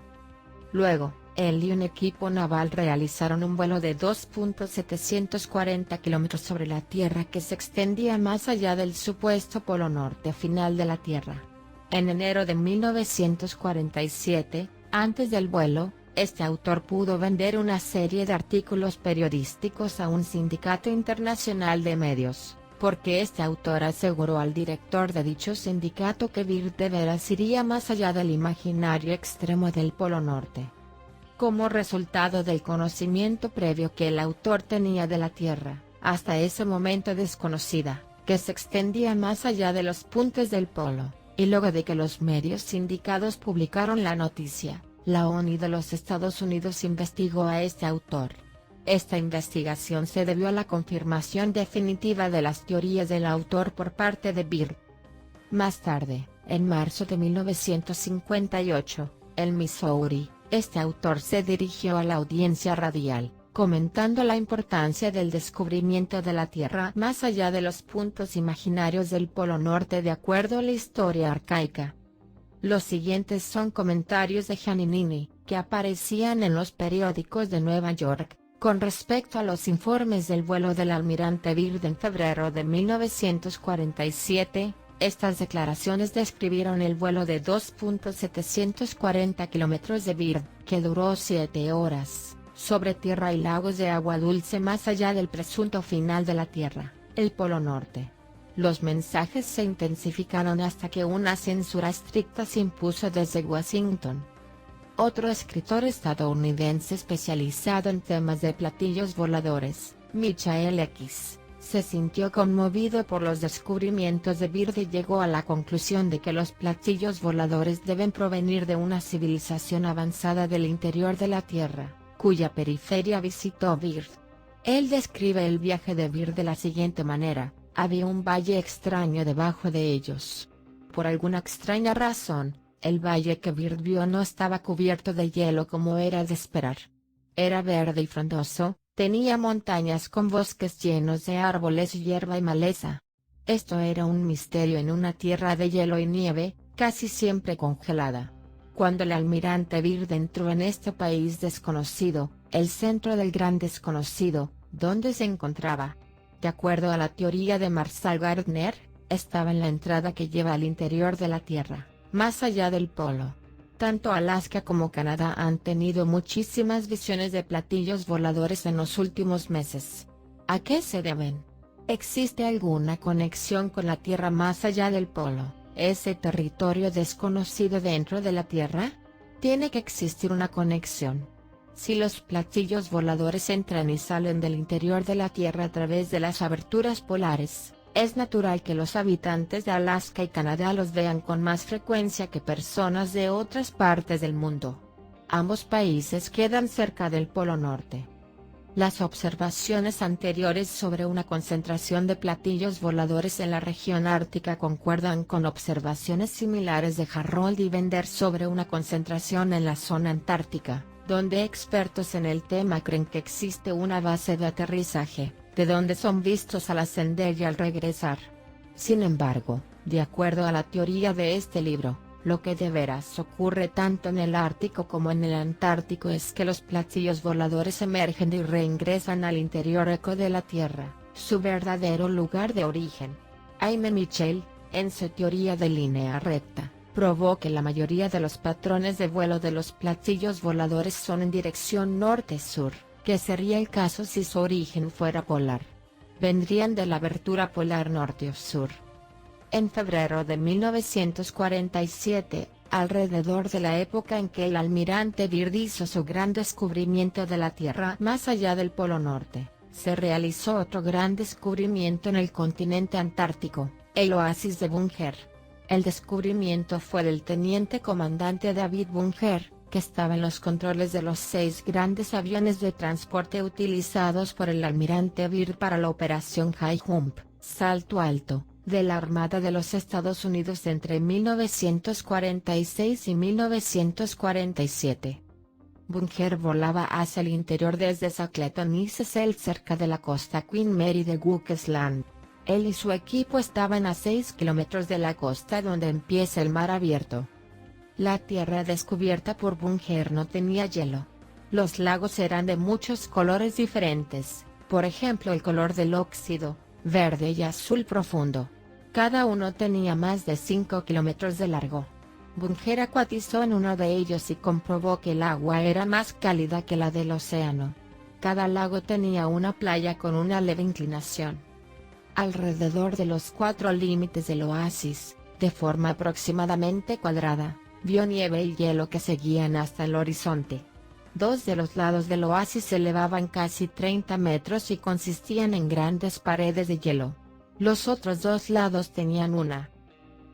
Speaker 1: Luego, él y un equipo naval realizaron un vuelo de 2.740 kilómetros sobre la Tierra que se extendía más allá del supuesto polo norte final de la Tierra. En enero de 1947, antes del vuelo, este autor pudo vender una serie de artículos periodísticos a un sindicato internacional de medios, porque este autor aseguró al director de dicho sindicato que Byrd de veras iría más allá del imaginario extremo del Polo Norte. Como resultado del conocimiento previo que el autor tenía de la Tierra, hasta ese momento desconocida, que se extendía más allá de los puntos del polo, y luego de que los medios sindicados publicaron la noticia, la ONU de los Estados Unidos investigó a este autor. Esta investigación se debió a la confirmación definitiva de las teorías del autor por parte de Byrd. Más tarde, en marzo de 1958, en Missouri, este autor se dirigió a la audiencia radial, comentando la importancia del descubrimiento de la Tierra más allá de los puntos imaginarios del Polo Norte de acuerdo a la historia arcaica. Los siguientes son comentarios de Giannini, que aparecían en los periódicos de Nueva York, con respecto a los informes del vuelo del almirante Byrd en febrero de 1947. Estas declaraciones describieron el vuelo de 2.740 kilómetros de Byrd, que duró 7 horas, sobre tierra y lagos de agua dulce más allá del presunto final de la Tierra, el Polo Norte. Los mensajes se intensificaron hasta que una censura estricta se impuso desde Washington. Otro escritor estadounidense especializado en temas de platillos voladores, Michael X., se sintió conmovido por los descubrimientos de Byrd y llegó a la conclusión de que los platillos voladores deben provenir de una civilización avanzada del interior de la Tierra, cuya periferia visitó Byrd. Él describe el viaje de Byrd de la siguiente manera: había un valle extraño debajo de ellos. Por alguna extraña razón, el valle que Byrd vio no estaba cubierto de hielo como era de esperar. Era verde y frondoso. Tenía montañas con bosques llenos de árboles, hierba y maleza. Esto era un misterio en una tierra de hielo y nieve, casi siempre congelada. Cuando el almirante Byrd entró en este país desconocido, el centro del gran desconocido, donde se encontraba, de acuerdo a la teoría de Marshall Gardner, estaba en la entrada que lleva al interior de la Tierra, más allá del polo. Tanto Alaska como Canadá han tenido muchísimas visiones de platillos voladores en los últimos meses. ¿A qué se deben? ¿Existe alguna conexión con la Tierra más allá del polo, ese territorio desconocido dentro de la Tierra? Tiene que existir una conexión. Si los platillos voladores entran y salen del interior de la Tierra a través de las aberturas polares, es natural que los habitantes de Alaska y Canadá los vean con más frecuencia que personas de otras partes del mundo. Ambos países quedan cerca del Polo Norte. Las observaciones anteriores sobre una concentración de platillos voladores en la región ártica concuerdan con observaciones similares de Harold y Bender sobre una concentración en la zona antártica, donde expertos en el tema creen que existe una base de aterrizaje, de donde son vistos al ascender y al regresar. Sin embargo, de acuerdo a la teoría de este libro, lo que de veras ocurre tanto en el Ártico como en el Antártico es que los platillos voladores emergen y reingresan al interior eco de la Tierra, su verdadero lugar de origen. Jaime Michel, en su teoría de línea recta, probó que la mayoría de los patrones de vuelo de los platillos voladores son en dirección norte-sur, que sería el caso si su origen fuera polar. Vendrían de la abertura polar norte o sur. En febrero de 1947, alrededor de la época en que el almirante Byrd hizo su gran descubrimiento de la Tierra más allá del Polo Norte, se realizó otro gran descubrimiento en el continente antártico, el oasis de Bunger. El descubrimiento fue del teniente comandante David Bunger, que estaba en los controles de los 6 grandes aviones de transporte utilizados por el almirante Byrd para la operación High Jump, Salto Alto, de la Armada de los Estados Unidos entre 1946 y 1947. Bunger volaba hacia el interior desde Shackleton y Cecil cerca de la costa Queen Mary de Gooksland. Él y su equipo estaban a 6 kilómetros de la costa donde empieza el mar abierto. La tierra descubierta por Bunger no tenía hielo. Los lagos eran de muchos colores diferentes, por ejemplo el color del óxido, verde y azul profundo. Cada uno tenía más de 5 kilómetros de largo. Bunger acuatizó en uno de ellos y comprobó que el agua era más cálida que la del océano. Cada lago tenía una playa con una leve inclinación. Alrededor de los 4 límites del oasis, de forma aproximadamente cuadrada, vio nieve y hielo que seguían hasta el horizonte. 2 de los lados del oasis se elevaban casi 30 metros y consistían en grandes paredes de hielo. Los otros 2 lados tenían una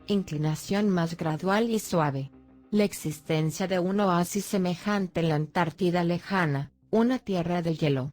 Speaker 1: inclinación más gradual y suave. La existencia de un oasis semejante en la Antártida lejana, una tierra de hielo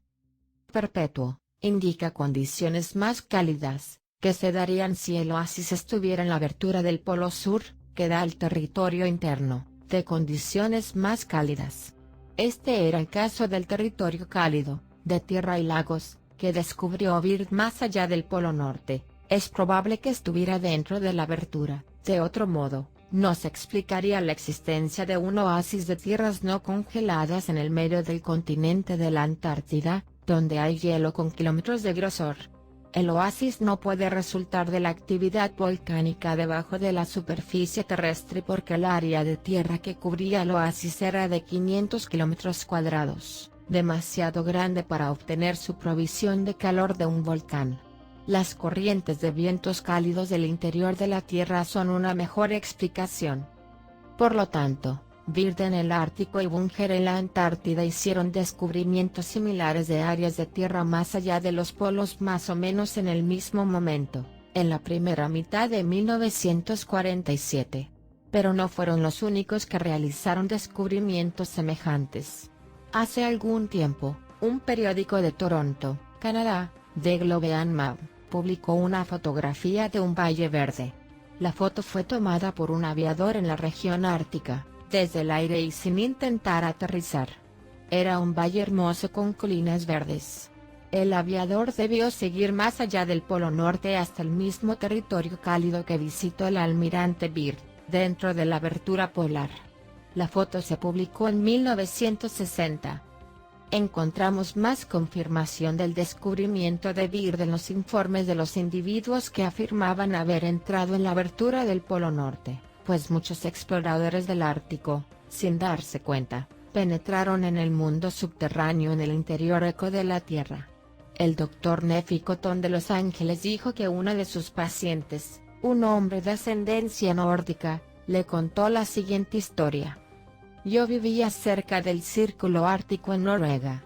Speaker 1: perpetuo, indica condiciones más cálidas, que se darían si el oasis estuviera en la abertura del polo sur, que da al territorio interno, de condiciones más cálidas. Este era el caso del territorio cálido, de tierra y lagos, que descubrió Byrd más allá del polo norte. Es probable que estuviera dentro de la abertura, de otro modo, no se explicaría la existencia de un oasis de tierras no congeladas en el medio del continente de la Antártida, donde hay hielo con kilómetros de grosor. El oasis no puede resultar de la actividad volcánica debajo de la superficie terrestre porque el área de tierra que cubría el oasis era de 500 kilómetros cuadrados, demasiado grande para obtener su provisión de calor de un volcán. Las corrientes de vientos cálidos del interior de la Tierra son una mejor explicación. Por lo tanto, Byrd en el Ártico y Bunger en la Antártida hicieron descubrimientos similares de áreas de tierra más allá de los polos más o menos en el mismo momento, en la primera mitad de 1947. Pero no fueron los únicos que realizaron descubrimientos semejantes. Hace algún tiempo, un periódico de Toronto, Canadá, The Globe and Mail, publicó una fotografía de un valle verde. La foto fue tomada por un aviador en la región ártica, desde el aire y sin intentar aterrizar. Era un valle hermoso con colinas verdes. El aviador debió seguir más allá del polo norte hasta el mismo territorio cálido que visitó el almirante Byrd, dentro de la abertura polar. La foto se publicó en 1960. Encontramos más confirmación del descubrimiento de Byrd en los informes de los individuos que afirmaban haber entrado en la abertura del Polo Norte, pues muchos exploradores del Ártico, sin darse cuenta, penetraron en el mundo subterráneo en el interior eco de la Tierra. El Dr. Nefi Cotton de Los Ángeles dijo que uno de sus pacientes, un hombre de ascendencia nórdica, le contó la siguiente historia. Yo vivía cerca del Círculo Ártico en Noruega.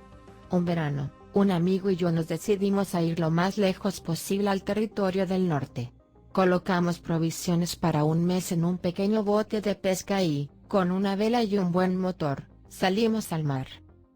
Speaker 1: Un verano, un amigo y yo nos decidimos a ir lo más lejos posible al territorio del norte. Colocamos provisiones para un mes en un pequeño bote de pesca y, con una vela y un buen motor, salimos al mar.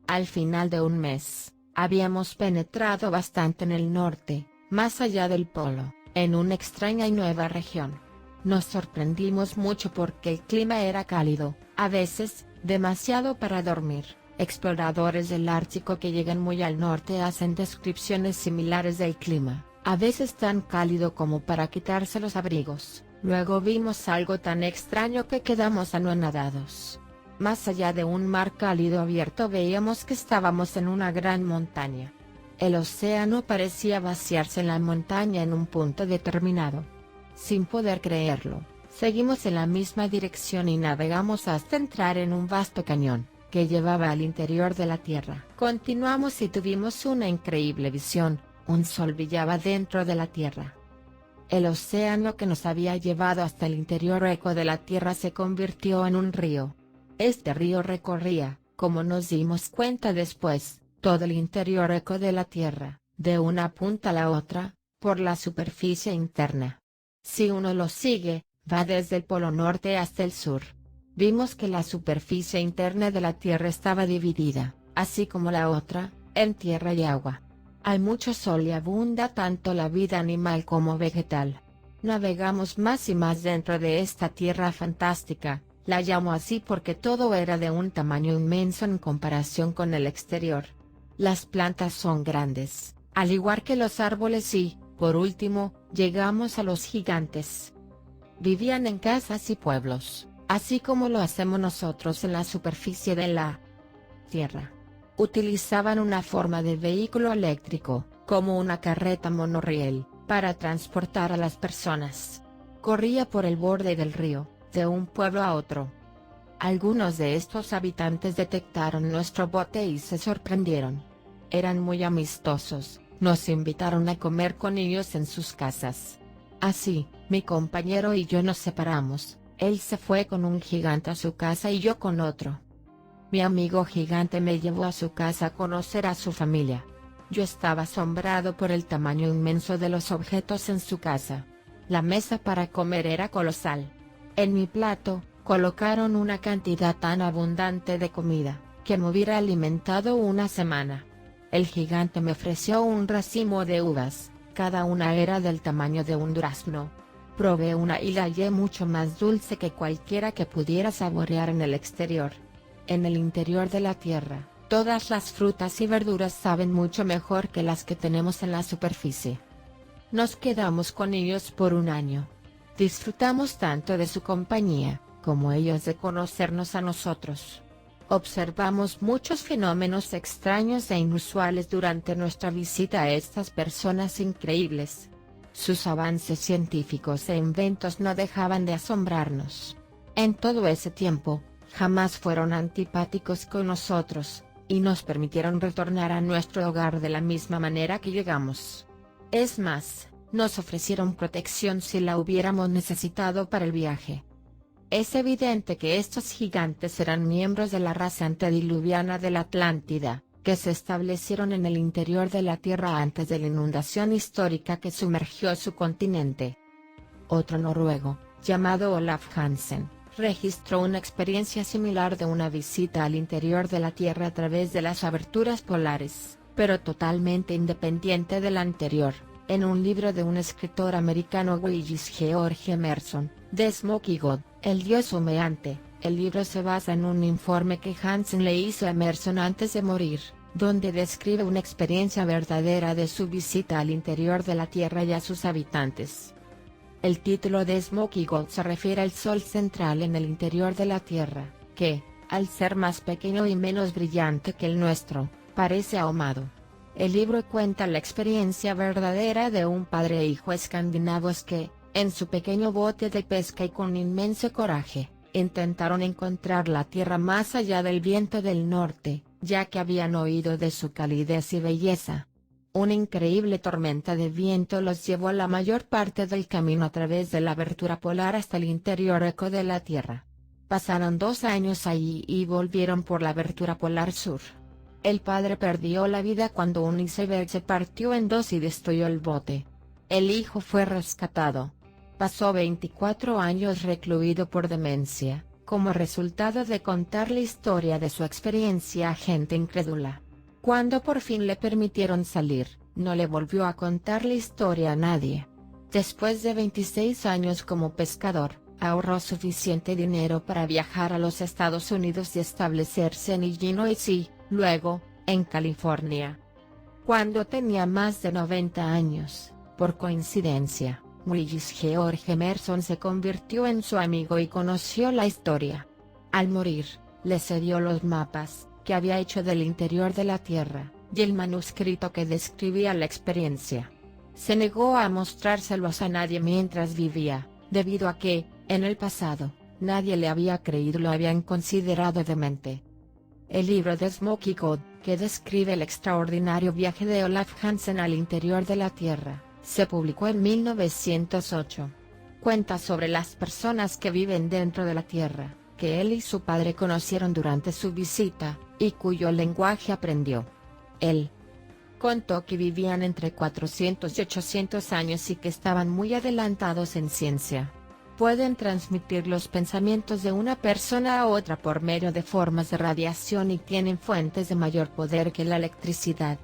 Speaker 1: Al final de un mes, habíamos penetrado bastante en el norte, más allá del polo, en una extraña y nueva región. Nos sorprendimos mucho porque el clima era cálido, a veces, demasiado para dormir. Exploradores del Ártico que llegan muy al norte hacen descripciones similares del clima, a veces tan cálido como para quitarse los abrigos. Luego vimos algo tan extraño que quedamos anonadados. Más allá de un mar cálido abierto veíamos que estábamos en una gran montaña. El océano parecía vaciarse en la montaña en un punto determinado. Sin poder creerlo, seguimos en la misma dirección y navegamos hasta entrar en un vasto cañón, que llevaba al interior de la Tierra. Continuamos y tuvimos una increíble visión, un sol brillaba dentro de la Tierra. El océano que nos había llevado hasta el interior eco de la Tierra se convirtió en un río. Este río recorría, como nos dimos cuenta después, todo el interior eco de la Tierra, de una punta a la otra, por la superficie interna. Si uno lo sigue, va desde el polo norte hasta el sur. Vimos que la superficie interna de la Tierra estaba dividida, así como la otra, en tierra y agua. Hay mucho sol y abunda tanto la vida animal como vegetal. Navegamos más y más dentro de esta tierra fantástica, la llamo así porque todo era de un tamaño inmenso en comparación con el exterior. Las plantas son grandes, al igual que los árboles y, por último, llegamos a los gigantes. Vivían en casas y pueblos, así como lo hacemos nosotros en la superficie de la Tierra. Utilizaban una forma de vehículo eléctrico, como una carreta monorriel, para transportar a las personas. Corría por el borde del río, de un pueblo a otro. Algunos de estos habitantes detectaron nuestro bote y se sorprendieron. Eran muy amistosos, nos invitaron a comer con ellos en sus casas. Así, mi compañero y yo nos separamos, él se fue con un gigante a su casa y yo con otro. Mi amigo gigante me llevó a su casa a conocer a su familia. Yo estaba asombrado por el tamaño inmenso de los objetos en su casa. La mesa para comer era colosal. En mi plato, colocaron una cantidad tan abundante de comida, que me hubiera alimentado una semana. El gigante me ofreció un racimo de uvas, cada una era del tamaño de un durazno. Probé una y la hallé mucho más dulce que cualquiera que pudiera saborear en el exterior. En el interior de la tierra, todas las frutas y verduras saben mucho mejor que las que tenemos en la superficie. Nos quedamos con ellos por un año. Disfrutamos tanto de su compañía, como ellos de conocernos a nosotros. Observamos muchos fenómenos extraños e inusuales durante nuestra visita a estas personas increíbles. Sus avances científicos e inventos no dejaban de asombrarnos. En todo ese tiempo, jamás fueron antipáticos con nosotros, y nos permitieron retornar a nuestro hogar de la misma manera que llegamos. Es más, nos ofrecieron protección si la hubiéramos necesitado para el viaje. Es evidente que estos gigantes eran miembros de la raza antediluviana de la Atlántida, que se establecieron en el interior de la Tierra antes de la inundación histórica que sumergió su continente. Otro noruego, llamado Olaf Hansen, registró una experiencia similar de una visita al interior de la Tierra a través de las aberturas polares, pero totalmente independiente de la anterior, en un libro de un escritor americano Willis George Emerson, The Smoky God, el dios humeante. El libro se basa en un informe que Hansen le hizo a Emerson antes de morir, donde describe una experiencia verdadera de su visita al interior de la Tierra y a sus habitantes. El título de Smoky God se refiere al Sol central en el interior de la Tierra, que, al ser más pequeño y menos brillante que el nuestro, parece ahumado. El libro cuenta la experiencia verdadera de un padre e hijo escandinavos que, en su pequeño bote de pesca y con inmenso coraje, intentaron encontrar la Tierra más allá del viento del norte, ya que habían oído de su calidez y belleza. Una increíble tormenta de viento los llevó la mayor parte del camino a través de la abertura polar hasta el interior eco de la Tierra. Pasaron 2 años allí y volvieron por la abertura polar sur. El padre perdió la vida cuando un iceberg se partió en dos y destruyó el bote. El hijo fue rescatado. Pasó 24 años recluido por demencia, como resultado de contar la historia de su experiencia a gente incrédula. Cuando por fin le permitieron salir, no le volvió a contar la historia a nadie. Después de 26 años como pescador, ahorró suficiente dinero para viajar a los Estados Unidos y establecerse en Illinois y, luego, en California. Cuando tenía más de 90 años, por coincidencia, Willis George Emerson se convirtió en su amigo y conoció la historia. Al morir, le cedió los mapas que había hecho del interior de la Tierra, y el manuscrito que describía la experiencia. Se negó a mostrárselos a nadie mientras vivía, debido a que, en el pasado, nadie le había creído y lo habían considerado demente. El libro de Smoky God, que describe el extraordinario viaje de Olaf Hansen al interior de la Tierra, se publicó en 1908. Cuenta sobre las personas que viven dentro de la Tierra, que él y su padre conocieron durante su visita, y cuyo lenguaje aprendió. Él contó que vivían entre 400 y 800 años y que estaban muy adelantados en ciencia. Pueden transmitir los pensamientos de una persona a otra por medio de formas de radiación y tienen fuentes de mayor poder que la electricidad.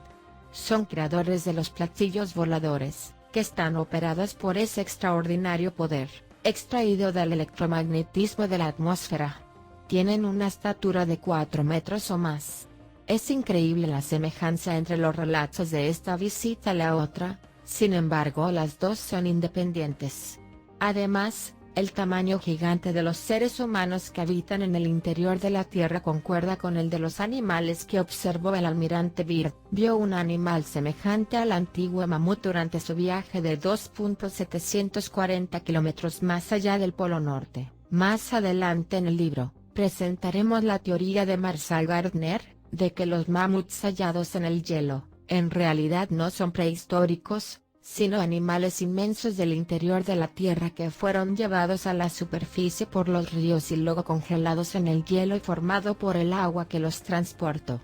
Speaker 1: Son creadores de los platillos voladores, que están operados por ese extraordinario poder, extraído del electromagnetismo de la atmósfera. Tienen una estatura de 4 metros o más. Es increíble la semejanza entre los relatos de esta visita a la otra, sin embargo las dos son independientes. Además, El tamaño gigante de los seres humanos que habitan en el interior de la Tierra concuerda con el de los animales que observó el almirante Byrd. Vio un animal semejante al antiguo mamut durante su viaje de 2.740 kilómetros más allá del Polo Norte. Más adelante en el libro, presentaremos la teoría de Marshall Gardner, de que los mamuts hallados en el hielo, en realidad no son prehistóricos, sino animales inmensos del interior de la Tierra que fueron llevados a la superficie por los ríos y luego congelados en el hielo y formado por el agua que los transportó.